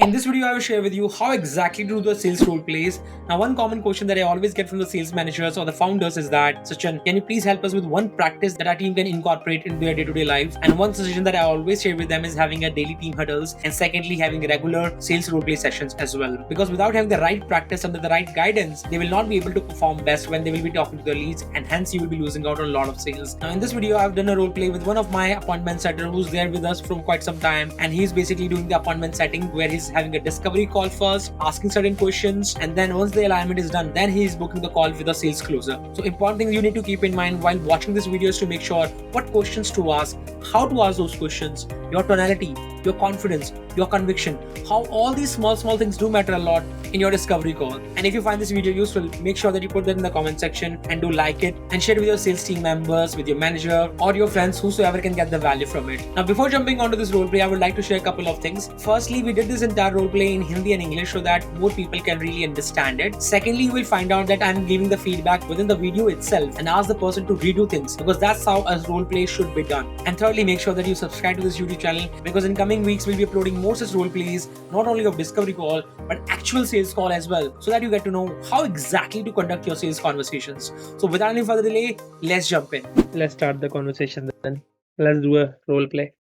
In this video, I will share with you how exactly to do the sales role plays. Now, one common question that I always get from the sales managers or the founders is that, Sachin, can you please help us with one practice that our team can incorporate into their day-to-day life? And one suggestion that I always share with them is having a daily team huddles, and secondly, having regular sales role play sessions as well. Because without having the right practice under the right guidance, they will not be able to perform best when they will be talking to their leads, and hence you will be losing out on a lot of sales. Now, in this video, I've done a role play with one of my appointment setter who's there with us from quite some time, and he's basically doing the appointment setting where he's having a discovery call first, asking certain questions, and then once the alignment is done, then he is booking the call with a sales closer. So important things you need to keep in mind while watching this video is to make sure what questions to ask, how to ask those questions, your tonality, your confidence, your conviction, how all these small things do matter a lot in your discovery call. And if you find this video useful, make sure that you put that in the comment section and do like it and share it with your sales team members, with your manager or your friends, whosoever can get the value from it. Now, before jumping onto this roleplay, I would like to share a couple of things. Firstly, we did this entire roleplay in Hindi and English so that more people can really understand it. Secondly, you will find out that I'm giving the feedback within the video itself and ask the person to redo things, because that's how a roleplay should be done. And thirdly, make sure that you subscribe to this YouTube channel, because in coming weeks we'll be uploading more such roleplays, not only of discovery call but actual sales call as well, so that you get to know how exactly to conduct your sales conversations. So without any further delay, let's jump in. Let's start the conversation then. Let's do a role play.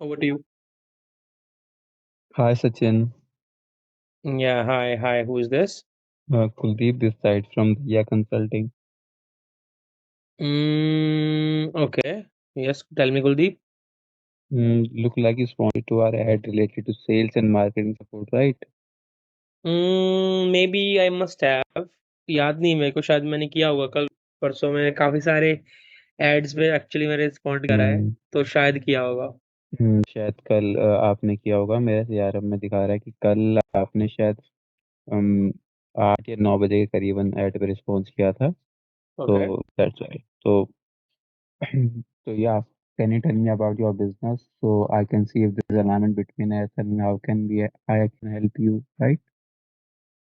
Over to you. Hi Sachin, Yeah, hi. Who is this? Kuldeep this side from Diya Consulting. Okay. Yes, tell me, Kuldeep. Look like you responded to our ad related to sales and marketing support, right? Maybe I must have. याद नहीं मेरे को, शायद मैंने किया होगा कल परसों में काफी सारे एड्स पे एक्चुअली मैंने रिस्पॉन्ड करा है, तो शायद किया होगा। शायद कल आपने किया होगा। मेरे सीआरएम में दिखा रहा है कि कल आपने शायद 8 या 9 बजे के करीबन ऐड पे रिस्पॉन्स किया था। Okay. So that's right. So so yeah, can you tell me about your business so I can see if there's alignment between us and how can I can help you, right?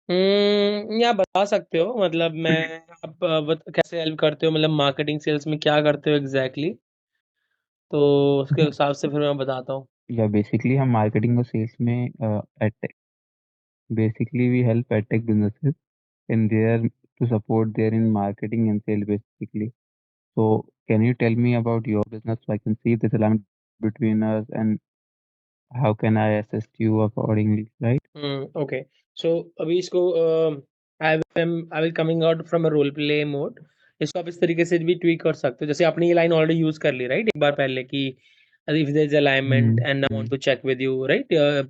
या बता सकते हो, मतलब मैं आप कैसे help करते हो, मतलब मार्केटिंग सेल्स में क्या करते हो एग्जैक्टली, तो उसके हिसाब से फिर मैं बताता हूँ। या बेसिकली हम मार्केटिंग और सेल्स में basically we help edtech businesses in their to support their in marketing and sales basically. So can you tell me about your business so I can see if there's alignment between us and how can I assist you accordingly, right? Okay, so अभी इसको I will coming out from a role play mode. इसको आप इस तरीके से भी tweak कर सकते हो, जैसे आपने ये लाइन ऑलरेडी यूज कर ली राइट एक बार पहले कि if there is alignment Hmm. And I want to check with you right, Hmm.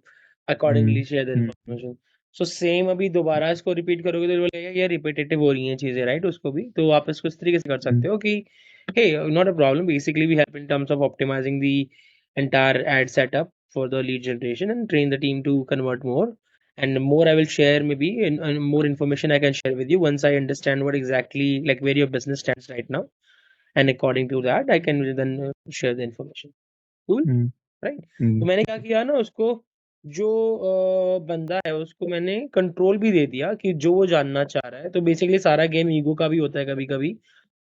Accordingly share the information. So same अभी दोबारा इसको रिपीट करोगे तो बोलेगा ये रिपीटेटिव हो रही हैं चीजें राइट, उसको भी तो आप इसको इस तरीके से कर Hmm. सकते हो कि hey, not a problem, basically we help in terms of optimizing the entire ad setup for the lead generation and train the team to convert more, and more I will share maybe and more information I can share with you once I understand what exactly like where your business stands right now, and according to that I can then share the information. Cool, Hmm. Right. तो Hmm. मैंने क्या किया ना, उसको जो बंदा है उसको मैंने कंट्रोल भी दे दिया कि जो वो जानना चाह रहा है। तो बेसिकली सारा गेम ईगो का भी होता है कभी कभी,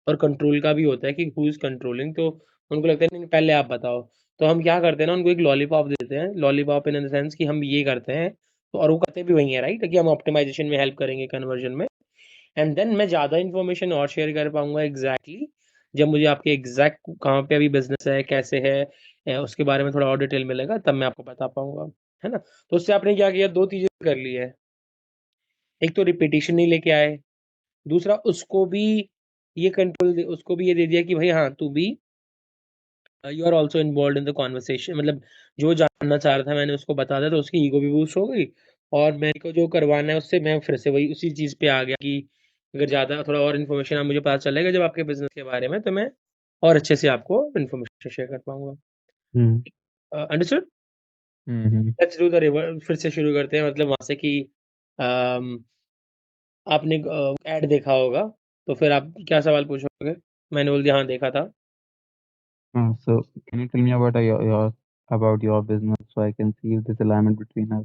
और कंट्रोल का भी होता है कि हु इज कंट्रोलिंग। तो उनको लगता है नहीं पहले आप बताओ। तो हम क्या करते हैं ना, उनको एक लॉलीपॉप देते हैं, लॉलीपॉप इन द सेंस कि हम ये करते हैं, तो और वो करते भी वही है राइट, कि हम ऑप्टिमाइजेशन में हेल्प करेंगे कन्वर्जन में। एंड देन मैं ज़्यादा इन्फॉर्मेशन और शेयर कर पाऊँगा एग्ज़ैक्टली, जब मुझे आपके एग्ज़ैक्ट कहाँ पे अभी बिज़नेस है, कैसे है, उसके बारे में थोड़ा और डिटेल मिलेगा, तब मैं आपको बता पाऊँगा, है ना? तो उससे आपने क्या किया, 2 चीज़ें कर ली है। एक तो रिपिटिशन नहीं लेके आए, दूसरा उसको भी ये कंट्रोल दे उसको भी ये दे दिया कि भाई हाँ, तू भी you are also involved in the conversation, मतलब जो जानना चाह रहा था मैंने उसको बता दिया, तो उसकी ईगो भी बूस्ट हो गई, और मेरे को जो करवाना है उससे मैं फिर से वही उसी चीज़ पे आ गया कि अगर ज़्यादा थोड़ा और इन्फॉर्मेशन आप मुझे पता चलेगा जब आपके बिज़नेस के बारे में, तो मैं और अच्छे से आपको इन्फॉर्मेशन शेयर कर पाऊँगा। Hmm. Understood? Hmm. Let's do the फिर से शुरू करते हैं, मतलब वहाँ से कि अम, आपने ऐड देखा होगा, तो फिर आप क्या सवाल पूछोगे? मैंने बोल दिया हाँ, देखा था। So can you tell me about your business so I can see if there's alignment between us?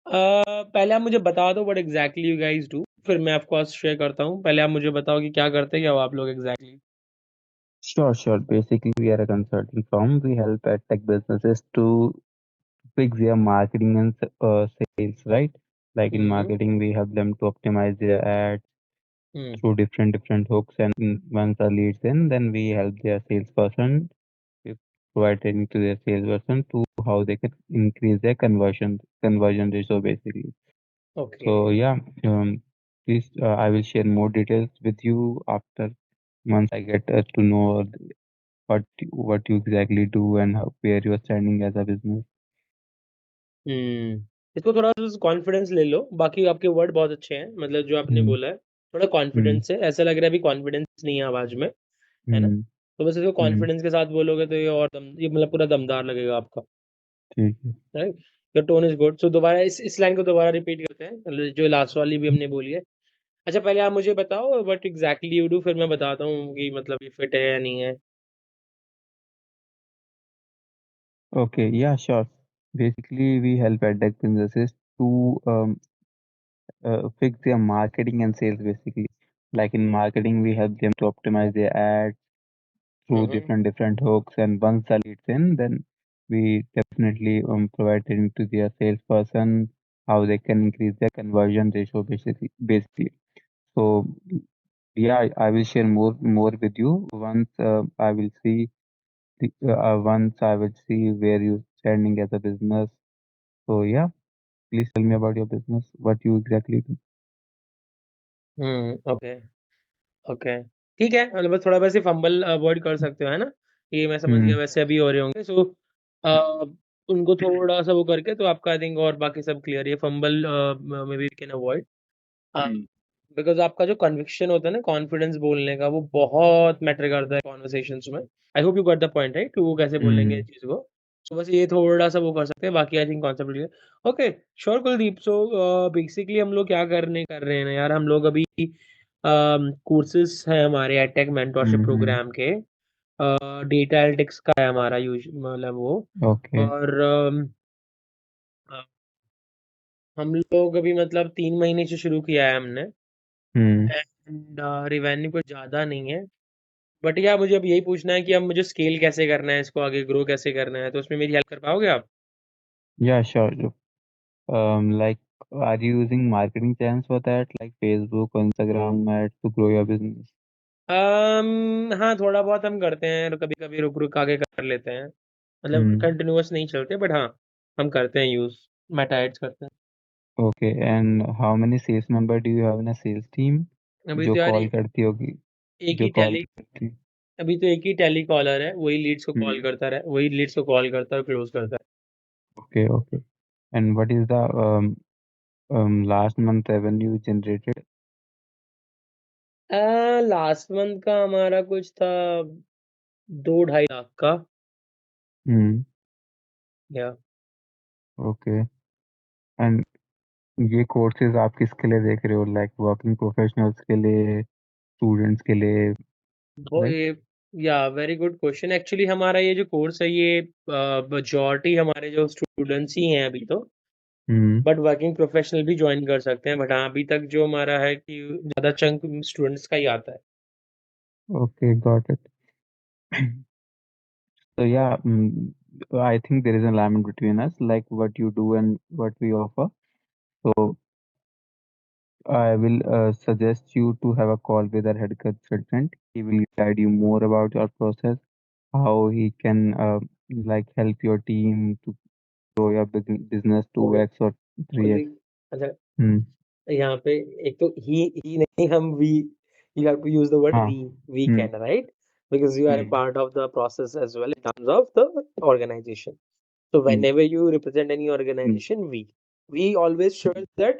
पहले आप मुझे बता दो what exactly you guys do, फिर मैं आपको आज शेयर करता हूँ। पहले आप मुझे बताओ कि क्या हो आप लोग exactly? Sure. Basically, we are a consulting firm. We help tech businesses to fix their marketing and sales, right? Like in Hmm. marketing, we help them to optimize their ads Hmm. through different hooks, and once the leads in, then we help their salesperson. We provide training to their salesperson to how they can increase their conversion ratio basically. So Okay. yeah, please, I will share more details with you after once I get to know what you exactly do and where you are standing as a business. हम्म। इसको थोड़ा सा confidence ले लो, बाकी आपके word बहुत अच्छे हैं, मतलब जो आपने हम्म बोला है थोड़ा हम्म कॉन्फिडेंस है, ऐसा लग रहा है अभी कॉन्फिडेंस नहीं है आवाज में, है ना? हम्म तो बस इसको हम्म, कॉन्फिडेंस के साथ बोलोगे तो ये मतलब पूरा दमदार लगेगा आपका, ठीक है। Right? Your tone is good. So दोबारा इस लाइन को दोबारा रिपीट करते हैं, मतलब जो लास्ट वाली भी हमने बोली है। अच्छा, पहले आप मुझे बताओ व्हाट एग्जैक्टली यू डू, फिर मैं बताता हूँ कि मतलब ये फिट है या नहीं है। Okay, yeah, sure. Basically, we help edtech businesses to fix their marketing and sales basically. Like in marketing, we help them to optimize their ads through hmm. different hooks, and once the leads in, then we definitely provide training to their salesperson how they can increase their conversion ratio basically. So yeah, I will share more with you once I will see once I will see where you standing as a business. So yeah, please tell me about your business, what you exactly do. Okay. Okay, ठीक है, मतलब बस थोड़ा वैसे fumble avoid कर सकते हो, है ना? ये मैं समझ गया, हम्म वैसे अभी हो रहे होंगे, सो उनको थोड़ा-सा वो करके तो आपका आई थिंक और बाकी सब क्लियर है, fumble may be we can avoid. Uh, because आपका जो कन्विक्शन होता है ना, कॉन्फिडेंस बोलने का, वो बहुत मैटर करता है कन्वर्सेशंस में। I hope you got the point, right? कि वो कैसे बोलेंगे हम्म इस चीज़ को। सो बस ये थोड़ा-सा वो कर सकते हैं, बाकी I think concept clear. Okay, sure Kuldeep. So basically हम लोग क्या करने कर रहे हैं ना यार, हम लोग अभी कोर्सेज़ हैं हमारे एडटेक मेंटरशिप हम्म। प्रोग्राम के। डेटा एनालिटिक्स का है हमारा मतलब वो, ओके। और अ, हम लोग अभी मतलब 3 महीने से शुरू किया है हमने, हम्म एंड रिवेन्यू कुछ ज़्यादा नहीं है। बट या मुझे अब यही पूछना है कि अब मुझे स्केल कैसे करना है, इसको आगे ग्रो कैसे करना है, तो उसमें मेरी हेल्प कर पाओगे आप? Yeah, sure. Like, are you using marketing channels for that, like Facebook or Instagram ads to grow your business? हाँ, थोड़ा बहुत हम करते हैं, कभी-कभी रुक-रुक आके कर लेते हैं। मतलब Hmm. कंटिन्यूअस नहीं चलते, बट हाँ, हम करते हैं यूज़, मेटा एड्स करते हैं। Okay, and how many sales member do you have in a sales team? अभी जो तो यार कॉल करती होगी, एक जो ही कॉल टैली करती। अभी तो एक ही टेलीकॉलर है, Hmm. वही लीड्स को कॉल करता है और क्लोज़ करता है। Okay, okay. And what is the last month revenue generated? Last month का हमारा कुछ था 2 ढाई लाख का। Hmm. या Okay. And ये कोर्सेज आप किसके लिए देख रहे हो, लाइक वर्किंग प्रोफेशनल्स के लिए, स्टूडेंट्स के लिए, वो राइट? ये या वेरी गुड क्वेश्चन। एक्चुअली हमारा ये जो कोर्स है ये मेजॉरिटी हमारे जो स्टूडेंट्स ही हैं अभी तो, हम्म। बट वर्किंग प्रोफेशनल भी ज्वाइन कर सकते हैं, बट हाँ, अभी तक जो हमारा है कि ज़्यादा चंक स्टूडेंट्स का ही आता है। Okay, got it. So yeah, I think there is an alignment between us, like what you do and what we offer. So I will suggest you to have a call with our head consultant. He will guide you more about your process, how he can like help your team to grow your business कुल 2x or 3x. Kuldeep, अच्छा, Hmm. यहाँ पे एक तो ही नहीं, हम we, you have to use the word हाँ. we Hmm. can, right? Because you are a Hmm. part of the process as well in terms of the organization. So Hmm. whenever you represent any Hmm. organization, we always show that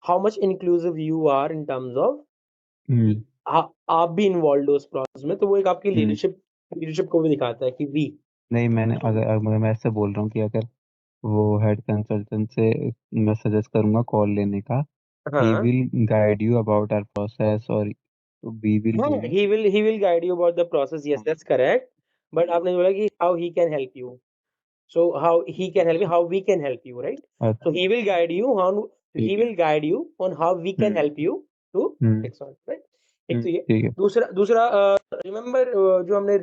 how much inclusive you are in terms of कि Hmm. आप भी involve हो उस process में, तो वो एक आपकी Hmm. लीडरशिप को भी दिखाता है कि वी। नहीं, मैंने तो अगर मैं ऐसे बोल रहा हूँ कि अगर वो हेड कंसल्टेंट से मैं सजेस्ट करूंगा कॉल लेने का, ही हाँ, will guide you about our process, और वी विल हाँ, do. He will guide you about the process, yes that's correct. But आपने बोला कि how he can help you, so how he can help you, how we can help you, right? So अच्छा, he will guide you on, he ठीक है। will guide you on how we can hmm help you to hmm fix on, right? एक तो ये, ठीक है। दूसरा दूसरा रिमेंबर जो हमने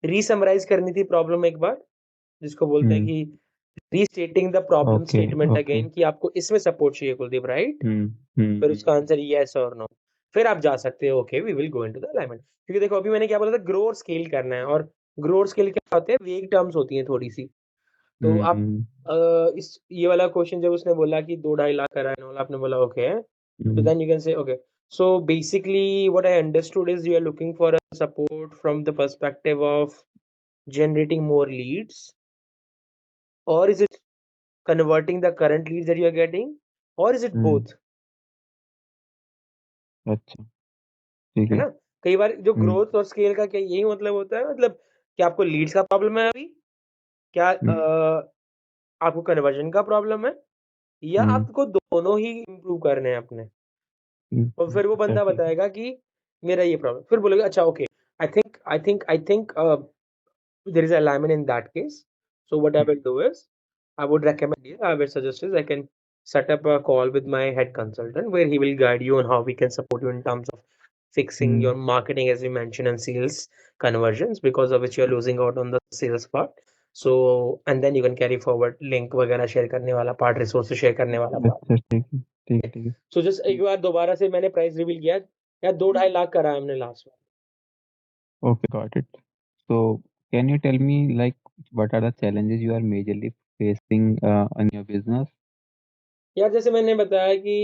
रीसमराइज करनी थी प्रॉब्लम एक बार, जिसको बोलते हैं हम्म कि restating the problem okay, statement okay. Again कि आपको इसमें सपोर्ट चाहिए कुलदीप, राइट? हम्म, फिर उसका आंसर येस और नो। फिर आप जा सकते हो, okay we will go into the alignment. क्योंकि देखो अभी मैंने क्या बोला था, ग्रो और स्केल करना है, और ग्रो और स्केल क्या होते हैं, वेग टर्म्स होती हैं थोड़ी सी। तो आप हम्म, इस ये वाला क्वेश्चन जब उसने बोला कि 2-2.5 लाख का है, आपने बोला okay, so hmm, then you can say okay, so basically what I understood is you are looking for a support from the perspective of generating more leads, or is it converting the current leads that you are getting, or is it hmm, both? अच्छा, ठीक है है। ना? कई बार जो हम्म, growth और scale का क्या यही मतलब होता है, मतलब क्या आपको लीड्स का प्रॉब्लम है अभी? क्या हम्म, आपको कन्वर्जन का प्रॉब्लम है, या हम्म, आपको दोनों ही इम्प्रूव करने हैं अपने? और फिर वो अच्छा, बंदा ठीक है। बताएगा कि मेरा ये प्रॉब्लम, फिर बोलेगा अच्छा okay, I think there is alignment in that case. So what I will do is, I would recommend you, I will suggest is I can set up a call with my head consultant where he will guide you on how we can support you in terms of fixing hmm, your marketing, as you mentioned, and sales conversions, because of which you are losing out on the sales part. So and then you can carry forward link वगैरह share करने वाला part, resources share करने वाला part. अच्छा, ठीक है, ठीक है, ठीक है। So just एक बार दोबारा से मैंने प्राइस रिवील किया, या 2-2.5 लाख करा है हमने लास्ट में। Okay, got it. So, can you tell me, like, what are the challenges you are majorly facing in your business? यार जैसे मैंने बताया कि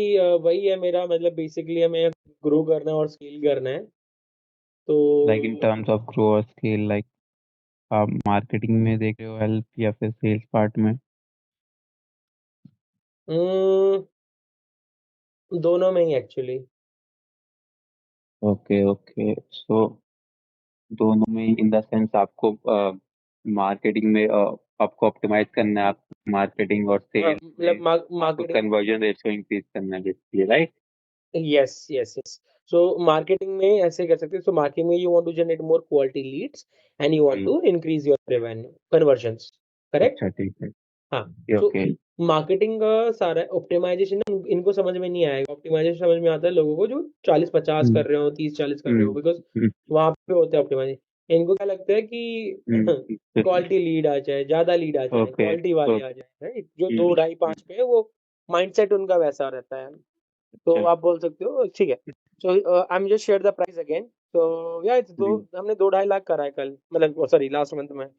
वही है मेरा, मतलब बेसिकली हमें ग्रो करना है और स्केल करना है, तो Like in terms of growth scale, like आप मार्केटिंग में देख रहे हो हेल्प या फिर सेल्स पार्ट में? अम, दोनों में ही एक्चुअली। Okay, okay. सो दोनों में इन द सेंस आपको मार्केटिंग में आपको ऑप्टिमाइज करना है, आप मार्केटिंग और हाँ, सेल्स मतलब में आपको मार्केटिंग। कन्वर्जन रेशियो इंक्रीज करना है basically, right? Yes, yes, yes. So marketing में ऐसे कर सकते हैं, सो मार्केटिंग में you want to generate more quality leads and you want hmm, to increase your revenue conversions, correct? अच्छा, ठीक है। हाँ, सो ओके। मार्केटिंग का सारा ऑप्टिमाइज़ेशन ना इनको समझ में नहीं आएगा। ऑप्टिमाइज़ेशन समझ में आता है लोगों को जो 40-50 हम्म, कर रहे हो, 30-40 कर रहे हो, हम्म, बिकॉज़ हम्म, वहाँ पे होता है ऑप्टिमाइज़ेशन। इनको क्या लगता है कि क्वालिटी लीड आ जाए, ज़्यादा लीड आ जाए, ओके, क्वालिटी वाले आ ओके। जाएँ, राइट? जो 2 ढाई 5 पे है, वो माइंडसेट उनका वैसा रहता है। तो अच्छा। आप बोल सकते हो ठीक है। So I am just share the price again. तो या इट्स दो हम्म, हमने 2 ढाई लाख करा है कल, मतलब सॉरी लास्ट मंथ में।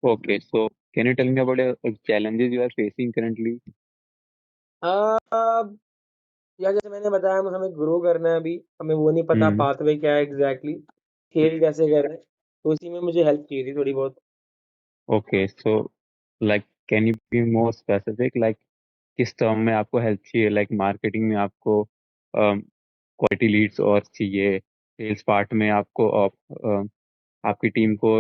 okay, so can you tell me about the challenges you are facing currently? अ या जैसे मैंने बताया, हमें ग्रो करना है अभी, हमें वो नहीं पता Hmm. पाथवे क्या है एग्ज़ैक्टली, स्केल कैसे करें, तो इसी में मुझे हेल्प चाहिए थी थोड़ी बहुत। Okay, so like can you be more specific? Like किस टर्म में आपको हेल्प चाहिए? लाइक मार्केटिंग में आपको क्वालिटी लीड्स और चाहिए, सेल्स पार्ट में आपको आपकी टीम को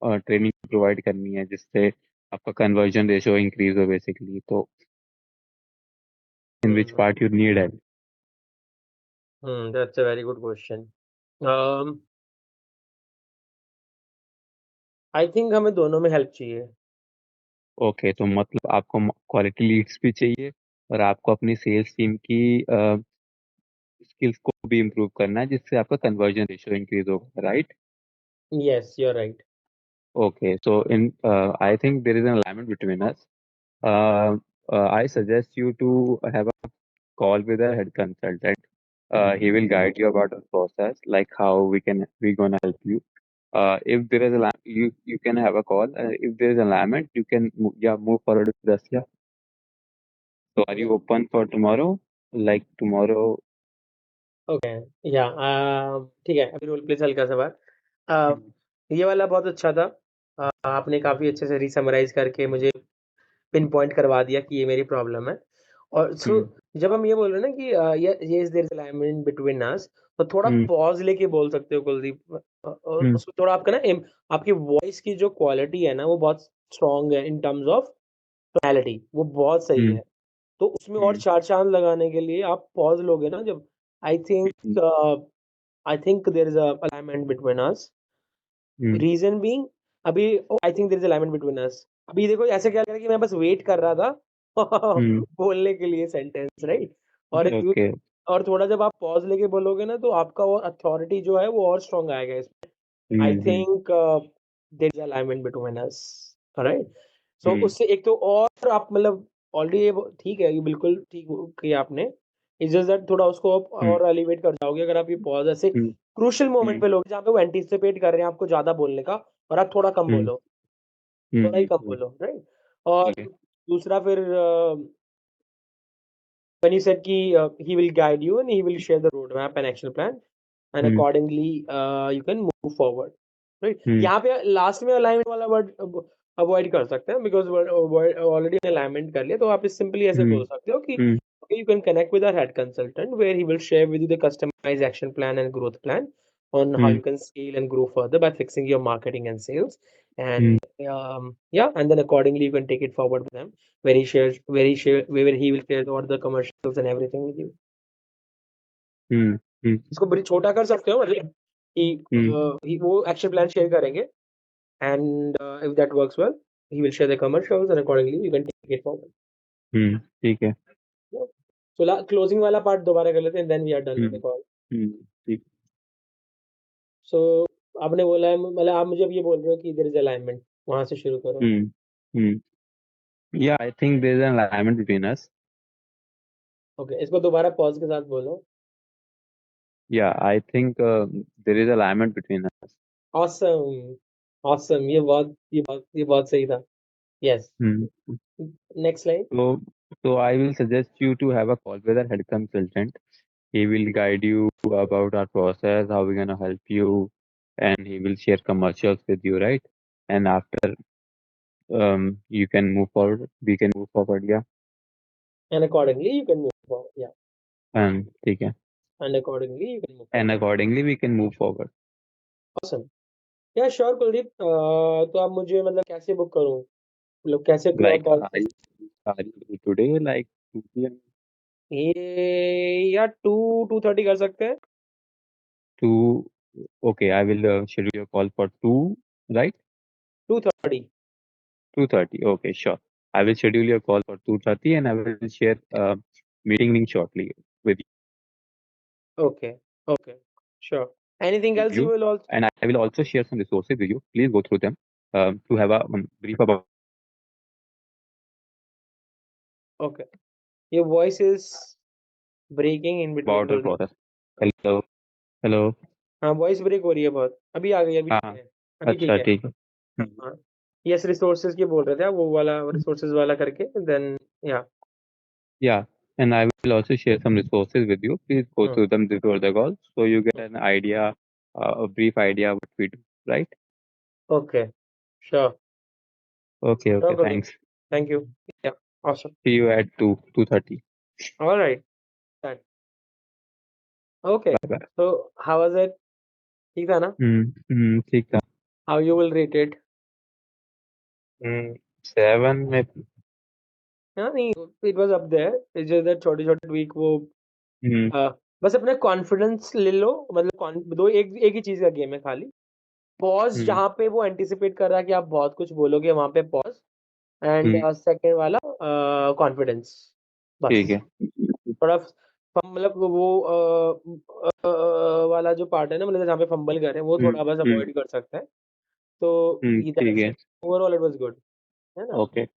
ट्रेनिंग प्रोवाइड करनी है जिससे आपका कन्वर्जन रेशियो इंक्रीज हो बेसिकली, तो in uh, which uh, part you need help? That's a very good question. Um, I think हमें दोनों में हेल्प चाहिए। ओके, तो मतलब आपको क्वालिटी लीड्स भी चाहिए और आपको अपनी सेल्स टीम की स्किल्स को भी इम्प्रूव करना है जिससे आपका कन्वर्जन रेशियो इंक्रीज होगा, right? Yes, you are right. Okay, so in I think there is an alignment between us. I suggest you to have a call with a head consultant. He will guide you about the process, like how we gonna help you. If there is you can have a call. If there is alignment, you can move forward with us. Yeah. So are you open for tomorrow? Like tomorrow? Okay, या ठीक है, अभी role play से हल्का सा बात। अ, ये वाला बहुत अच्छा था। आपने काफ़ी अच्छे से री-समराइज़ करके मुझे पिन पॉइंट करवा दिया कि ये मेरी प्रॉब्लम है। और सो Hmm. जब हम ये बोल रहे हैं ना कि yes there is alignment between us, तो थोड़ा Hmm. पॉज़ लेके बोल सकते हो कुलदीप। और Hmm. उसमें थोड़ा आपका ना आपकी वॉइस की जो क्वालिटी है ना, वो बहुत स्ट्रॉन्ग है इन टर्म्स ऑफ टोनैलिटी, वो बहुत सही Hmm. है। तो उसमें और Hmm. 4 चाँद लगाने के लिए आप पॉज़ लोगे ना जब, I Hmm. Think I think there is a alignment between us. Hmm. Reason being, अभी I think there is alignment between us. अभी देखो ऐसे क्या लग रहा है कि मैं बस वेट कर रहा था Hmm. बोलने के लिए सेंटेंस, राइट? और यू Okay. और थोड़ा जब आप पॉज़ लेके बोलोगे ना, तो आपका और अथॉरिटी जो है वो और स्ट्रॉन्ग आएगा इसमें। I Hmm. Hmm. Think there is alignment between us, alright? So hmm उससे एक तो और आप मतलब ऑलरेडी ये ठीक है, ये बिल्कुल ठीक किया आपने। इट्स जस्ट दैट थोड़ा उसको आप हम्म और एलिवेट कर जाओगे अगर आप ये पॉज़ ऐसे हम्म क्रूशियल मोमेंट हम्म पे लोगे जहाँ पे वो एंटीसिपेट कर रहे हैं आपको ज़्यादा बोलने का और आप थोड़ा कम हम्म बोलो, थोड़ा ही कम हम्म, बोलो, राइट? और ठीक है। दूसरा फिर when you said कि he will guide you and he will share the roadmap and action plan and hmm accordingly you can move forward, right? हम्म यहाँ पे लास्ट में अलाइनमेंट वाला वर्ड अवॉइड कर सकते हैं बिकॉज ऑलरेडी अलाइनमेंट कर लिया, तो आप सिंपली ऐसे हम्म बोल सकते हो कि हम्म you can connect with our head consultant where he will share with you the customized action plan and growth plan on how hmm you can scale and grow further by fixing your marketing and sales. Hmm And yeah, and then accordingly you can take it forward with them where he will share all the commercials and everything with you. हम्म हम्म इसको बड़ी छोटा कर सकते हो मतलब कि हम्म वो action plan share करेंगे and if that works well he will share the commercials and accordingly you can take it forward. ठीक है। Yeah. So closing वाला part दोबारा कर लेते हैं then we are done with hmm the call. ठीक। So आपने बोला है मतलब आप मुझे अब ये बोल रहे हो कि there is alignment, वहां से शुरू करो. हम्म हम्म Yeah, I think there is an alignment between us. Okay, इसको दोबारा पॉज के साथ बोलो. Yeah, I think there is alignment between us. Awesome, awesome. ये बहुत सही था. Yes. Hmm. Next slide. So I will suggest you to have a call with our head consultant. He will guide you about our process, how we're gonna help you, and he will share commercials with you, right? And after you can move forward, we can move forward, yeah. And accordingly you can move forward. Yeah. ठीक है. And accordingly you can move And forward. accordingly we can move forward. Awesome. Yeah, sure Kuldeep. तो आप मुझे मतलब कैसे book करूँ, मतलब कैसे Like call? are you today like 2 p.m. ये या 2:30 कर सकते हैं. to okay, I will schedule your call for 2, right? 2:30. 2:30. Okay, sure. I will schedule your call for 2:30 and I will share meeting link shortly with Okay. Okay. Sure. Anything else you you. will also? And I will also share some resources with you. Please go through them to have a brief Okay. Your voice is breaking in between about our Kuldeep. process. Hello. Hello. हाँ, voice break हो रही है बहुत. अभी आ गई, अभी ठीक हाँ, है. अभी ठीक अच्छा है. ठीक है. हाँ हाँ. यस, रिसोर्सेज की बोल रहे थे आप, वो वाला रिसोर्सेज वाला करके देन या. Yeah, and I will also share some resources with you. Please go through them before the call so you get an idea, a brief idea what we do, right? Okay. Sure. Okay, sure okay, Kuldeep. thanks. Thank you. Yeah. Awesome. See you at 2:30. Alright. Okay. Bye bye. So how was it? ठीक था ना? ठीक था. How you will rate it? 7 में. हाँ, नहीं, it was up there. It's just that छोटे-छोटे tweak वो हम्म बस अपने कॉन्फिडेंस ले लो, मतलब दो एक एक ही चीज़ का गेम है खाली. पॉज़ हम्म जहाँ पे वो एंटीसिपेट कर रहा है कि आप बहुत कुछ बोलोगे वहाँ पे पॉज़. एंड हम्म सेकंड वाला कॉन्फिडेंस. बस. ठीक है. थोड़ा मतलब वो वाला जो पार्ट है ना, मतलब जहाँ पे फंबल कर रहे हैं वो हम्म थोड़ा बस हम्म अवॉइड कर सकते हैं. तो ये ठीक दैट्स है. It. Overall it was good, है ना? ओके.